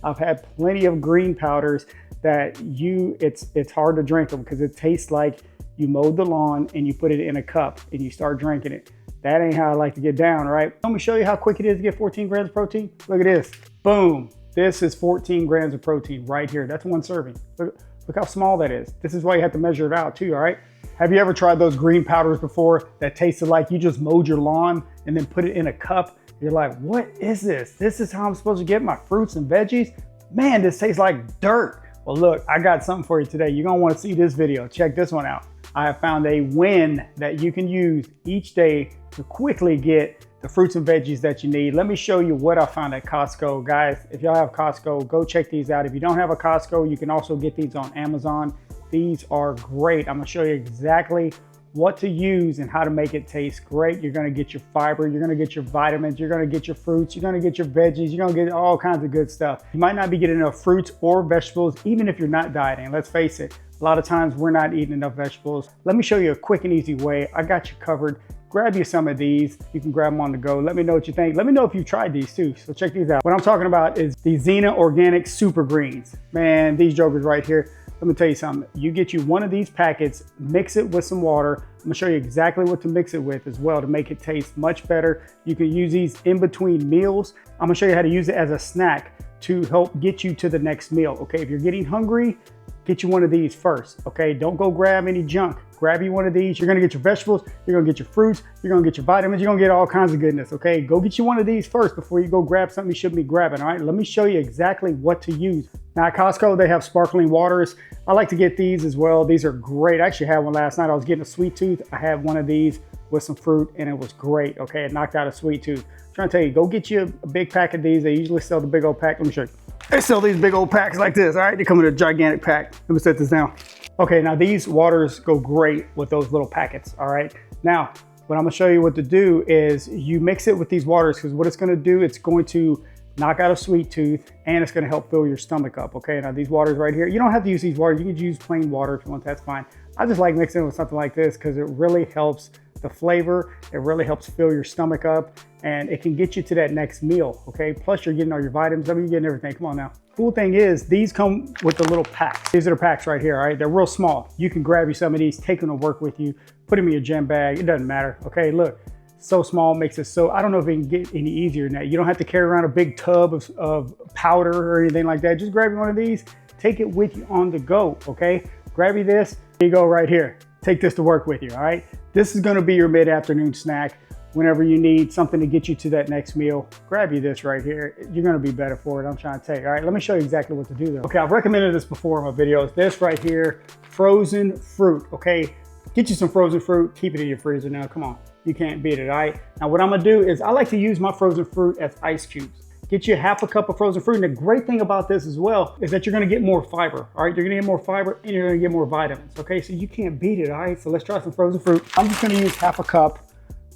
I've had plenty of green powders that it's hard to drink them because it tastes like you mowed the lawn and you put it in a cup and you start drinking it. That ain't how I like to get down, right? Let me show you how quick it is to get 14 grams of protein. Look at this, boom. This is 14 grams of protein right here. That's one serving. Look how small that is. This is why you have to measure it out too, all right? Have you ever tried those green powders before that tasted like you just mowed your lawn and then put it in a cup? You're like, what is this? This is how I'm supposed to get my fruits and veggies? Man, this tastes like dirt. Well, look, I got something for you today. You're gonna wanna see this video. Check this one out. I have found a win that you can use each day to quickly get the fruits and veggies that you need. Let me show you what I found at Costco. Guys, if y'all have Costco, go check these out. If you don't have a Costco, you can also get these on Amazon. These are great. I'm gonna show you exactly what to use and how to make it taste great. You're gonna get your fiber, you're gonna get your vitamins, you're gonna get your fruits, you're gonna get your veggies, you're gonna get all kinds of good stuff. You might not be getting enough fruits or vegetables, even if you're not dieting. Let's face it, a lot of times we're not eating enough vegetables. Let me show you a quick and easy way. I got you covered. Grab you some of these. You can grab them on the go. Let me know what you think. Let me know if you've tried these too. So check these out. What I'm talking about is the Zena Organic Super Greens. Man, these jokers right here. Let me tell you something. You get you one of these packets, mix it with some water. I'm gonna show you exactly what to mix it with as well to make it taste much better. You can use these in between meals. I'm gonna show you how to use it as a snack to help get you to the next meal. Okay, if you're getting hungry, get you one of these first, okay? Don't go grab any junk. Grab you one of these. You're gonna get your vegetables, you're gonna get your fruits, you're gonna get your vitamins, you're gonna get all kinds of goodness, okay? Go get you one of these first before you go grab something you shouldn't be grabbing, all right? Let me show you exactly what to use. Now at Costco, they have sparkling waters. I like to get these as well. These are great. I actually had one last night. I was getting a sweet tooth. I had one of these with some fruit and it was great, okay? It knocked out a sweet tooth. I'm trying to tell you, go get you a big pack of these. They usually sell the big old pack. Let me show you. They sell these big old packs like this, all right? They come in a gigantic pack. Let me set this down. Okay, now these waters go great with those little packets, all right? Now, what I'm gonna show you what to do is you mix it with these waters because what it's gonna do, it's going to knock out a sweet tooth and it's gonna help fill your stomach up, okay? Now these waters right here, you don't have to use these waters. You can use plain water if you want, that's fine. I just like mixing it with something like this because it really helps the flavor. It really helps fill your stomach up and it can get you to that next meal, okay? Plus you're getting all your vitamins, you're getting everything, come on now. Cool thing is these come with the little packs. These are the packs right here, all right? They're real small. You can grab you some of these, take them to work with you, put them in your gym bag, it doesn't matter, okay? Look, so small makes it so, I don't know if it can get any easier than that. You don't have to carry around a big tub of powder or anything like that. Just grab you one of these, take it with you on the go, okay? Grab you this, here you go right here. Take this to work with you, all right? This is gonna be your mid-afternoon snack. Whenever you need something to get you to that next meal, grab you this right here. You're gonna be better for it, I'm trying to tell you. All right, let me show you exactly what to do though. Okay, I've recommended this before in my videos. This right here, frozen fruit, okay? Get you some frozen fruit, keep it in your freezer now, come on. You can't beat it, all right? Now what I'm gonna do is I like to use my frozen fruit as ice cubes. Get you half a cup of frozen fruit. And the great thing about this as well is that you're gonna get more fiber, all right? You're gonna get more fiber and you're gonna get more vitamins, okay? So you can't beat it, all right? So let's try some frozen fruit. I'm just gonna use half a cup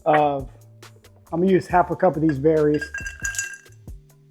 of these berries.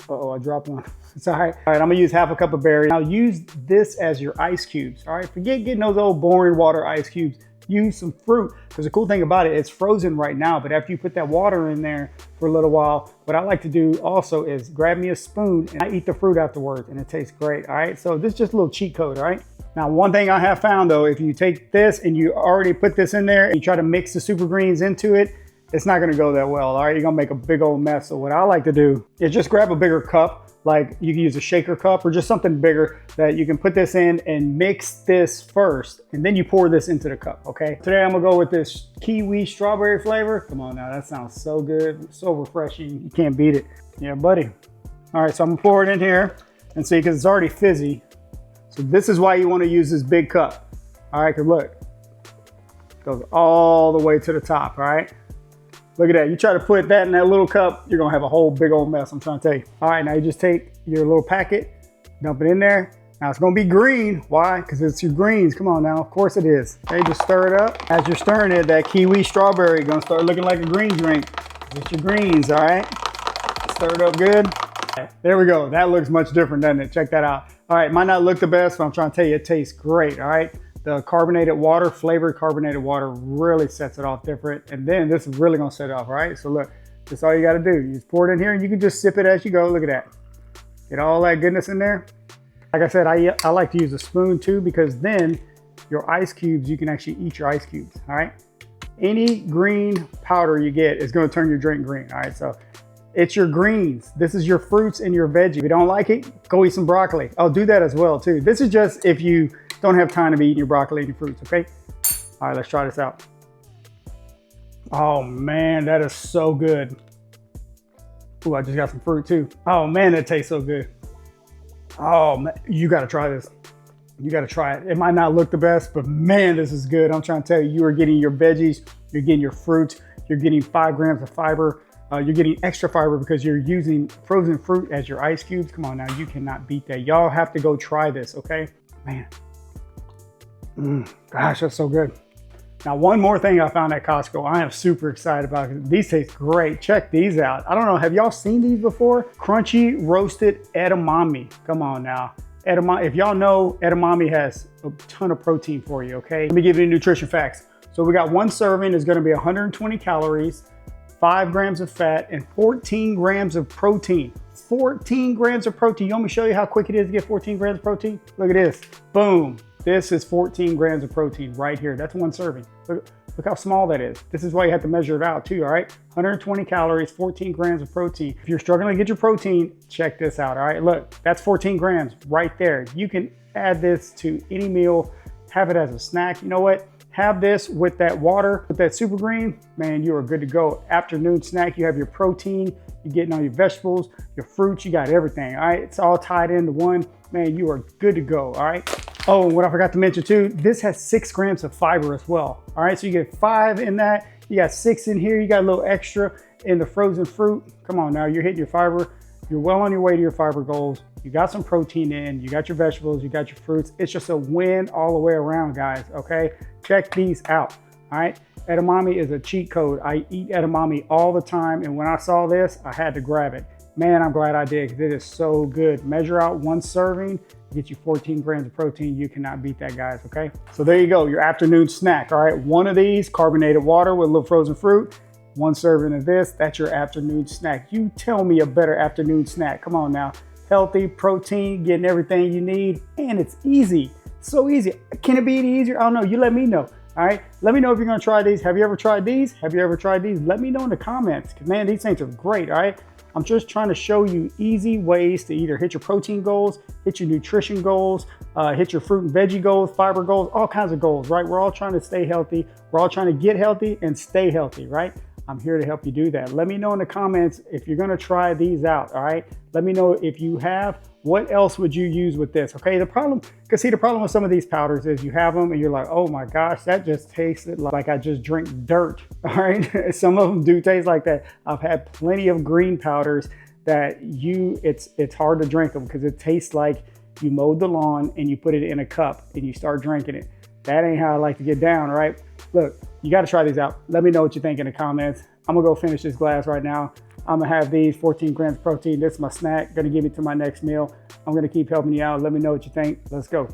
Uh-oh, I dropped one. It's all right. All right, I'm gonna use half a cup of berries. Now use this as your ice cubes, all right? Forget getting those old boring water ice cubes. Use some fruit, because the cool thing about it, it's frozen right now, but after you put that water in there for a little while, what I like to do also is grab me a spoon and I eat the fruit afterwards and it tastes great, all right? So this is just a little cheat code, all right? Now, one thing I have found though, if you take this and you already put this in there and you try to mix the super greens into it, it's not gonna go that well, all right? You're gonna make a big old mess. So what I like to do is just grab a bigger cup, like you can use a shaker cup or just something bigger that you can put this in and mix this first, and then you pour this into the cup, okay? Today I'm gonna go with this kiwi strawberry flavor. Come on now, that sounds so good, so refreshing. You can't beat it. Yeah, buddy. All right, so I'm gonna pour it in here and see, because it's already fizzy. So this is why you wanna use this big cup. All right, because look, it goes all the way to the top, all right? Look at that, you try to put that in that little cup, you're gonna have a whole big old mess, I'm trying to tell you. All right, now you just take your little packet, dump it in there. Now it's gonna be green, why? Because it's your greens, come on now, of course it is. Okay, just stir it up. As you're stirring it, that kiwi strawberry gonna start looking like a green drink. It's your greens, all right? Stir it up good. There we go, that looks much different, doesn't it? Check that out. All right, might not look the best, but I'm trying to tell you, it tastes great, all right? The carbonated water, flavored carbonated water really sets it off different. And then this is really gonna set it off, right? So look, that's all you gotta do. You just pour it in here and you can just sip it as you go. Look at that. Get all that goodness in there. Like I said, I like to use a spoon too, because then your ice cubes, you can actually eat your ice cubes, all right? Any green powder you get is gonna turn your drink green, all right? So it's your greens. This is your fruits and your veggies. If you don't like it, go eat some broccoli. I'll do that as well too. This is just if you don't have time to be eating your broccoli and your fruits, okay? All right, let's try this out. Oh man, that is so good. Ooh, I just got some fruit too. Oh man, that tastes so good. Oh man, you gotta try this. You gotta try it. It might not look the best, but man, this is good. I'm trying to tell you, you are getting your veggies, you're getting your fruits, you're getting 5 grams of fiber, you're getting extra fiber because you're using frozen fruit as your ice cubes. Come on now, you cannot beat that. Y'all have to go try this, okay? Man, gosh, that's so good. Now, one more thing I found at Costco, I am super excited about. These taste great. Check these out. I don't know, have y'all seen these before? Crunchy roasted edamame. Come on now. Edamame, if y'all know, edamame has a ton of protein for you, okay? Let me give you the nutrition facts. So we got one serving is gonna be 120 calories, 5 grams of fat, and 14 grams of protein. 14 grams of protein. You want me to show you how quick it is to get 14 grams of protein? Look at this, boom. This is 14 grams of protein right here. That's one serving. Look how small that is. This is why you have to measure it out too, all right? 120 calories, 14 grams of protein. If you're struggling to get your protein, check this out, all right? Look, that's 14 grams right there. You can add this to any meal, have it as a snack. You know what? Have this with that water, with that super green, man, you are good to go. Afternoon snack, you have your protein, you're getting all your vegetables, your fruits, you got everything, all right? It's all tied into one. Man, you are good to go, all right? Oh, and what I forgot to mention too, this has 6 grams of fiber as well. All right, so you get 5 in that, you got 6 in here, you got a little extra in the frozen fruit. Come on now, you're hitting your fiber. You're well on your way to your fiber goals. You got some protein in, you got your vegetables, you got your fruits. It's just a win all the way around, guys, okay? Check these out, all right? Edamame is a cheat code. I eat edamame all the time, and when I saw this, I had to grab it. Man, I'm glad I did, because it is so good. Measure out one serving, get you 14 grams of protein. You cannot beat that, guys, okay? So there you go, your afternoon snack, all right? One of these, carbonated water with a little frozen fruit, one serving of this, that's your afternoon snack. You tell me a better afternoon snack. Come on now. Healthy, protein, getting everything you need, and it's easy. So easy. Can it be any easier? I don't know. You let me know. All right. Let me know if you're going to try these. Have you ever tried these? Have you ever tried these? Let me know in the comments, because man, these things are great. All right. I'm just trying to show you easy ways to either hit your protein goals, hit your nutrition goals, hit your fruit and veggie goals, fiber goals, all kinds of goals, right? We're all trying to stay healthy. We're all trying to get healthy and stay healthy, right? I'm here to help you do that. Let me know in the comments if you're gonna try these out, all right? Let me know if you have, what else would you use with this, okay? The problem with some of these powders is you have them and you're like, oh my gosh, that just tasted like I just drank dirt, all right? Some of them do taste like that. I've had plenty of green powders that it's hard to drink them because it tastes like you mowed the lawn and you put it in a cup and you start drinking it. That ain't how I like to get down, right? Look, you got to try these out. Let me know what you think in the comments. I'm gonna go finish this glass right now. I'm gonna have these 14 grams of protein. This is my snack, gonna give me to my next meal. I'm gonna keep helping you out. Let me know what you think. Let's go.